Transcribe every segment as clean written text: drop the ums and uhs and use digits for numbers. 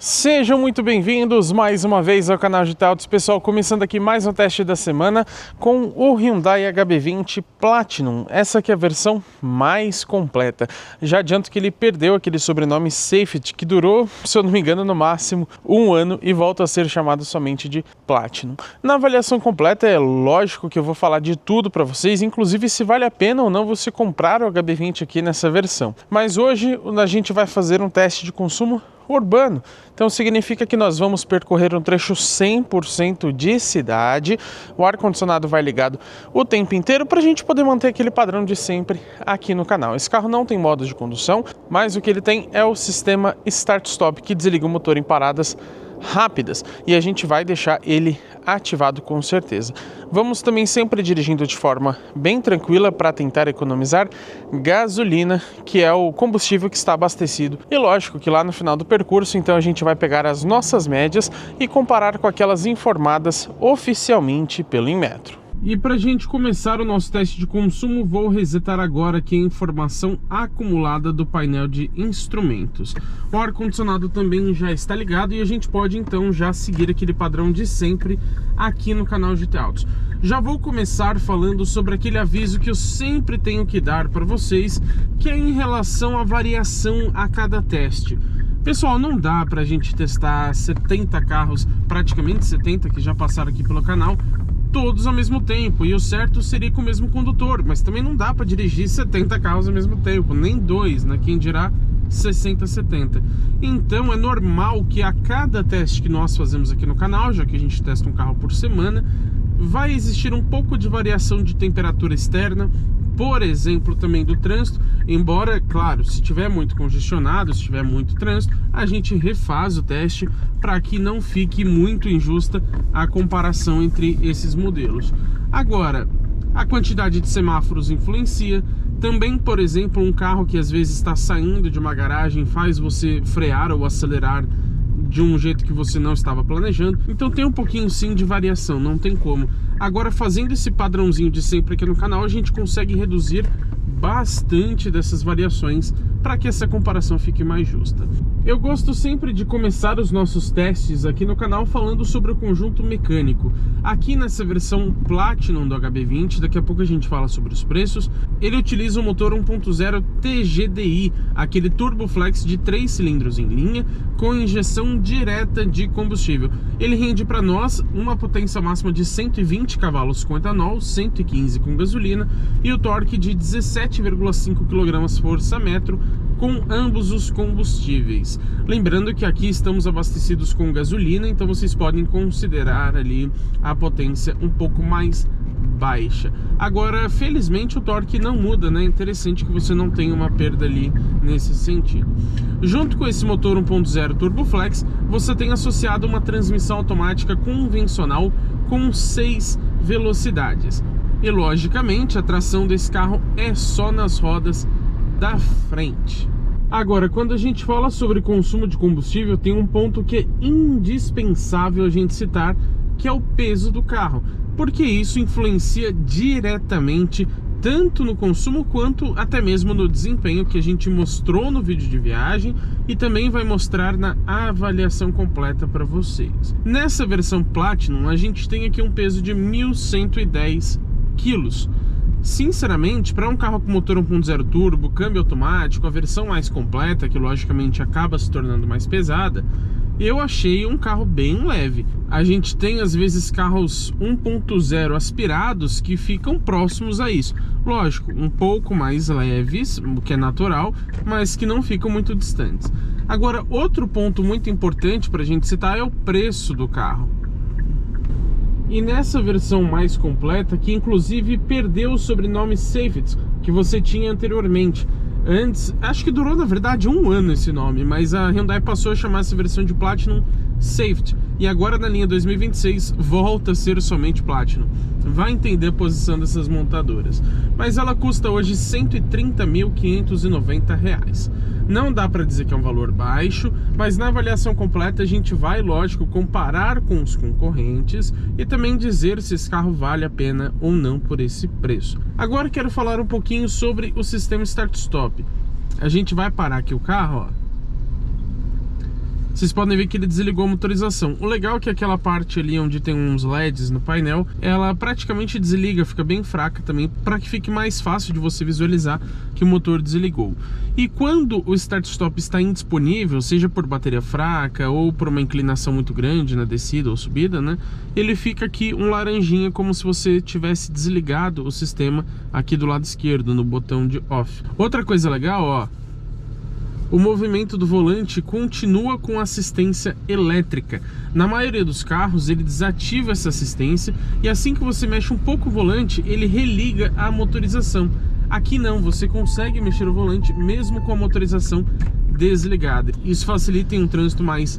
Sejam muito bem-vindos mais uma vez ao canal Digital Autos. Pessoal, começando aqui mais um teste da semana com o Hyundai HB20 Platinum. Essa aqui é a versão mais completa. Já adianto que ele perdeu aquele sobrenome Safety, que durou, se eu não me engano, no máximo um ano e volta a ser chamado somente de Platinum. Na avaliação completa é lógico que eu vou falar de tudo para vocês, inclusive se vale a pena ou não você comprar o HB20 aqui nessa versão. Mas hoje a gente vai fazer um teste de consumo urbano. Então significa que nós vamos percorrer um trecho 100% de cidade, o ar-condicionado vai ligado o tempo inteiro para a gente poder manter aquele padrão de sempre aqui no canal. Esse carro não tem modo de condução, mas o que ele tem é o sistema Start-Stop, que desliga o motor em paradas rápidas, e a gente vai deixar ele ativado com certeza. Vamos também sempre dirigindo de forma bem tranquila para tentar economizar gasolina, que é o combustível que está abastecido. E lógico que lá no final do percurso, então a gente vai pegar as nossas médias e comparar com aquelas informadas oficialmente pelo Inmetro. E para a gente começar o nosso teste de consumo, vou resetar agora aqui a informação acumulada do painel de instrumentos. O ar-condicionado também já está ligado e a gente pode então já seguir aquele padrão de sempre aqui no canal Digital Autos. Já vou começar falando sobre aquele aviso que eu sempre tenho que dar para vocês, que é em relação à variação a cada teste. Pessoal, não dá para a gente testar 70 carros, praticamente 70 que já passaram aqui pelo canal, todos ao mesmo tempo, e o certo seria com o mesmo condutor, mas também não dá para dirigir 70 carros ao mesmo tempo, nem dois, né? Quem dirá 60, 70. Então é normal que a cada teste que nós fazemos aqui no canal, já que a gente testa um carro por semana, vai existir um pouco de variação de temperatura externa, por exemplo, também do trânsito, embora, claro, se tiver muito congestionado, se tiver muito trânsito, a gente refaz o teste para que não fique muito injusta a comparação entre esses modelos. Agora, a quantidade de semáforos influencia. Também, por exemplo, um carro que às vezes está saindo de uma garagem faz você frear ou acelerar de um jeito que você não estava planejando. Então tem um pouquinho sim de variação, não tem como. Agora, fazendo esse padrãozinho de sempre aqui no canal, a gente consegue reduzir bastante dessas variações para que essa comparação fique mais justa. Eu gosto sempre de começar os nossos testes aqui no canal falando sobre o conjunto mecânico. Aqui nessa versão Platinum do HB20, daqui a pouco a gente fala sobre os preços, ele utiliza o motor 1.0 TGDI, aquele Turboflex de 3 cilindros em linha, com injeção direta de combustível. Ele rende para nós uma potência máxima de 120 cavalos com etanol, 115 com gasolina, e o torque de 17,5 kgfm com ambos os combustíveis. Lembrando que aqui estamos abastecidos com gasolina, então vocês podem considerar ali a potência um pouco mais baixa. Agora, felizmente o torque não muda, né? Interessante que você não tenha uma perda ali nesse sentido. Junto com esse motor 1.0 Turboflex, você tem associado uma transmissão automática convencional com 6 velocidades. E logicamente a tração desse carro é só nas rodas da frente. Agora, quando a gente fala sobre consumo de combustível, tem um ponto que é indispensável a gente citar, que é o peso do carro, porque isso influencia diretamente tanto no consumo quanto até mesmo no desempenho, que a gente mostrou no vídeo de viagem e também vai mostrar na avaliação completa para vocês. Nessa versão Platinum a gente tem aqui um peso de 1.110 quilos. Sinceramente, para um carro com motor 1.0 turbo, câmbio automático, a versão mais completa, que logicamente acaba se tornando mais pesada, eu achei um carro bem leve. A gente tem às vezes carros 1.0 aspirados que ficam próximos a isso. Lógico, um pouco mais leves, o que é natural, mas que não ficam muito distantes. Agora, outro ponto muito importante para a gente citar é o preço do carro. E nessa versão mais completa, que inclusive perdeu o sobrenome Safety, que você tinha anteriormente. Antes, acho que durou na verdade um ano esse nome, mas a Hyundai passou a chamar essa versão de Platinum Safety. E agora na linha 2026 volta a ser somente Platinum. Vai entender a posição dessas montadoras. Mas ela custa hoje R$ 130.590. Não dá para dizer que é um valor baixo, mas na avaliação completa a gente vai, lógico, comparar com os concorrentes e também dizer se esse carro vale a pena ou não por esse preço. Agora quero falar um pouquinho sobre o sistema Start-Stop. A gente vai parar aqui o carro, ó. vocês podem ver que ele desligou a motorização. O legal é que aquela parte ali onde tem uns LEDs no painel, ela praticamente desliga, fica bem fraca também, para que fique mais fácil de você visualizar que o motor desligou. E quando o start-stop está indisponível, seja por bateria fraca ou por uma inclinação muito grande na descida ou subida, né, ele fica aqui um laranjinha, como se você tivesse desligado o sistema aqui do lado esquerdo, no botão de off. Outra coisa legal, ó, o movimento do volante continua com assistência elétrica. Na maioria dos carros ele desativa essa assistência e assim que você mexe um pouco o volante, ele religa a motorização. Aqui não, você consegue mexer o volante mesmo com a motorização desligada. Isso facilita em um trânsito mais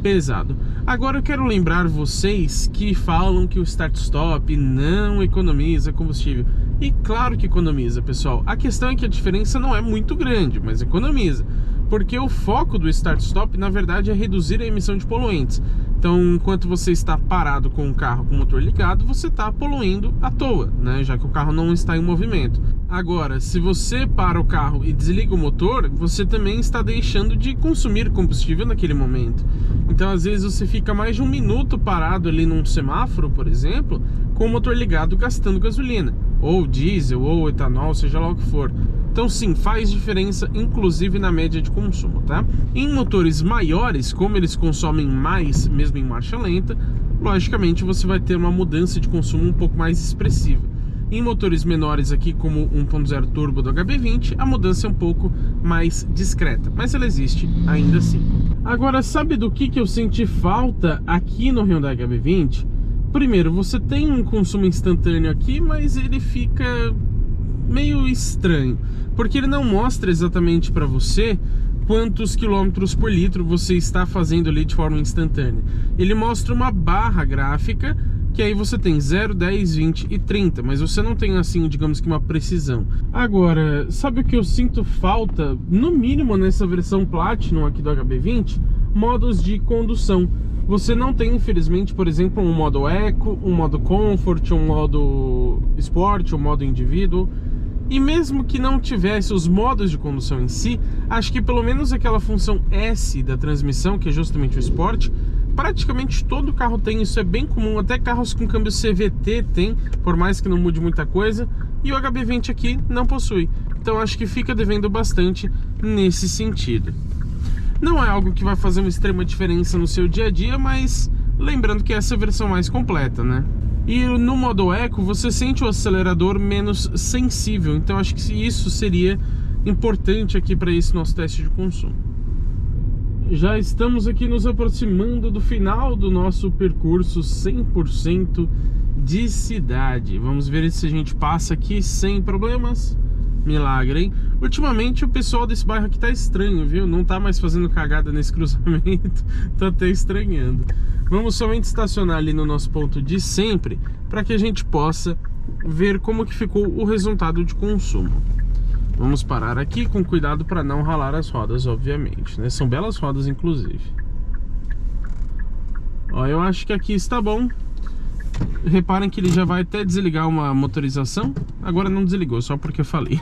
pesado. Agora eu quero lembrar vocês que falam que o start-stop não economiza combustível. E claro que economiza, pessoal. A questão é que a diferença não é muito grande, mas economiza. Porque o foco do start-stop, na verdade, é reduzir a emissão de poluentes. Então, enquanto você está parado com o carro com o motor ligado, você está poluindo à toa, né? Já que o carro não está em movimento. Agora, se você para o carro e desliga o motor, você também está deixando de consumir combustível naquele momento. Então, às vezes, você fica mais de 1 minuto parado ali num semáforo, por exemplo, com o motor ligado gastando gasolina, ou diesel, ou etanol, seja lá o que for. Então sim, faz diferença, inclusive na média de consumo, tá? Em motores maiores, como eles consomem mais, mesmo em marcha lenta, logicamente você vai ter uma mudança de consumo um pouco mais expressiva. Em motores menores aqui, como 1.0 turbo do HB20, a mudança é um pouco mais discreta, mas ela existe ainda assim. Agora, sabe do que eu senti falta aqui no Hyundai HB20? Primeiro, você tem um consumo instantâneo aqui, mas ele fica meio estranho, porque ele não mostra exatamente para você quantos quilômetros por litro você está fazendo ali de forma instantânea. Ele mostra uma barra gráfica, que aí você tem 0, 10, 20 e 30, mas você não tem assim, digamos que uma precisão. Agora, sabe o que eu sinto falta, no mínimo nessa versão Platinum aqui do HB20? Modos de condução. Você não tem, infelizmente, por exemplo, um modo Eco, um modo Comfort, um modo Sport, um modo Individual. E mesmo que não tivesse os modos de condução em si, acho que pelo menos aquela função S da transmissão, que é justamente o Sport, praticamente todo carro tem. Isso é bem comum, até carros com câmbio CVT tem, por mais que não mude muita coisa, e o HB20 aqui não possui. Então acho que fica devendo bastante nesse sentido. Não é algo que vai fazer uma extrema diferença no seu dia a dia, mas lembrando que essa é a versão mais completa, né? E no modo Eco você sente o acelerador menos sensível, então acho que isso seria importante aqui para esse nosso teste de consumo. Já estamos aqui nos aproximando do final do nosso percurso 100% de cidade. Vamos ver se a gente passa aqui sem problemas. Milagre, hein? Ultimamente o pessoal desse bairro aqui tá estranho, viu? Não tá mais fazendo cagada nesse cruzamento. Tô até estranhando. Vamos somente estacionar ali no nosso ponto de sempre, para que a gente possa ver como que ficou o resultado de consumo. Vamos parar aqui com cuidado para não ralar as rodas, obviamente, né? São belas rodas, inclusive. Ó, eu acho que aqui está bom. Reparem que ele já vai até desligar uma motorização. Agora não desligou, só porque eu falei.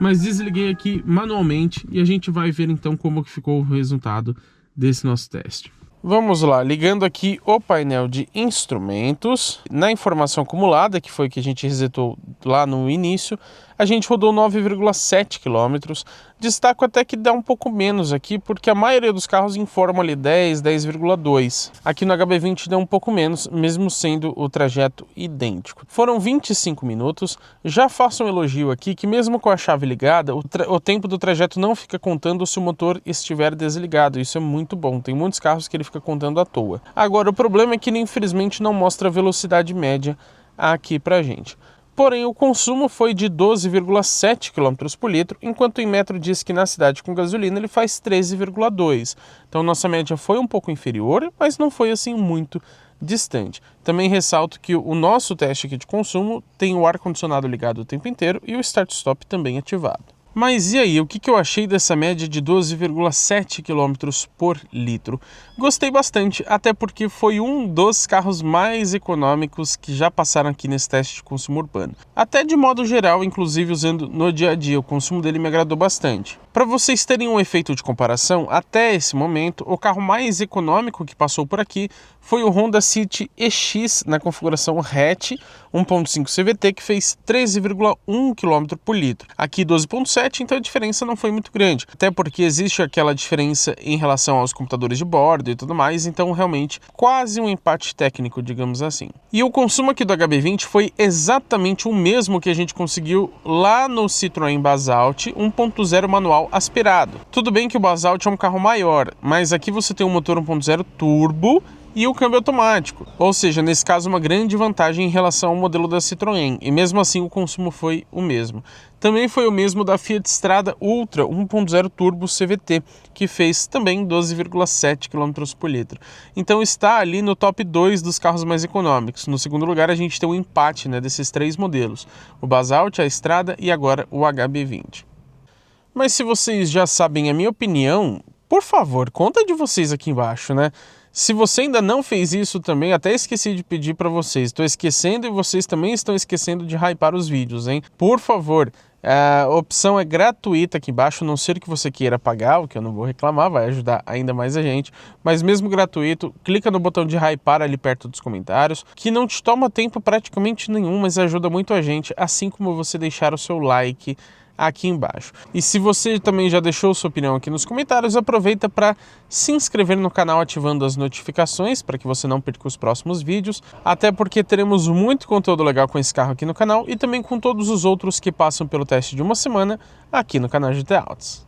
Mas desliguei aqui manualmente e a gente vai ver então como que ficou o resultado desse nosso teste. Vamos lá, ligando aqui o painel de instrumentos. Na informação acumulada, que foi que a gente resetou lá no início, a gente rodou 9,7 km. Destaco até que dá um pouco menos aqui, porque a maioria dos carros informam ali 10, 10,2. Aqui no HB20 deu um pouco menos, mesmo sendo o trajeto idêntico. Foram 25 minutos. Já faço um elogio aqui, que mesmo com a chave ligada, o tempo do trajeto não fica contando se o motor estiver desligado. Isso é muito bom. Tem muitos carros que ele fica contando à toa. Agora, o problema é que ele infelizmente não mostra a velocidade média aqui pra gente. Porém, o consumo foi de 12,7 km por litro, enquanto o Inmetro diz que na cidade com gasolina ele faz 13,2. Então nossa média foi um pouco inferior, mas não foi assim muito distante. Também ressalto que o nosso teste aqui de consumo tem o ar-condicionado ligado o tempo inteiro e o start-stop também ativado. Mas e aí, o que eu achei dessa média de 12,7 km por litro? Gostei bastante, até porque foi um dos carros mais econômicos que já passaram aqui nesse teste de consumo urbano. Até de modo geral, inclusive usando no dia a dia, o consumo dele me agradou bastante. Para vocês terem um efeito de comparação, até esse momento, o carro mais econômico que passou por aqui foi o Honda City EX na configuração hatch 1.5 CVT, que fez 13,1 km por litro. Aqui 12,7, então a diferença não foi muito grande, até porque existe aquela diferença em relação aos computadores de bordo e tudo mais, então realmente quase um empate técnico, digamos assim. E o consumo aqui do HB20 foi exatamente o mesmo que a gente conseguiu lá no Citroën Basalt 1.0 manual aspirado. Tudo bem que o Basalt é um carro maior, mas aqui você tem um motor 1.0 turbo e o câmbio automático, ou seja, nesse caso uma grande vantagem em relação ao modelo da Citroën, e mesmo assim o consumo foi o mesmo. Também foi o mesmo da Fiat Strada Ultra 1.0 Turbo CVT, que fez também 12,7 km por litro. Então está ali no top 2 dos carros mais econômicos. No segundo lugar a gente tem um empate, desses três modelos, o Basalt, a Strada e agora o HB20. Mas se vocês já sabem a minha opinião, por favor, conta de vocês aqui embaixo, Se você ainda não fez isso também, até esqueci de pedir para vocês. Estou esquecendo e vocês também estão esquecendo de hypar os vídeos, hein? Por favor, a opção é gratuita aqui embaixo, a não ser que você queira pagar, o que eu não vou reclamar, vai ajudar ainda mais a gente. Mas mesmo gratuito, clica no botão de hypar ali perto dos comentários, que não te toma tempo praticamente nenhum, mas ajuda muito a gente, assim como você deixar o seu like aqui embaixo. E se você também já deixou sua opinião aqui nos comentários, aproveita para se inscrever no canal ativando as notificações para que você não perca os próximos vídeos, até porque teremos muito conteúdo legal com esse carro aqui no canal e também com todos os outros que passam pelo teste de uma semana aqui no canal GT Autos.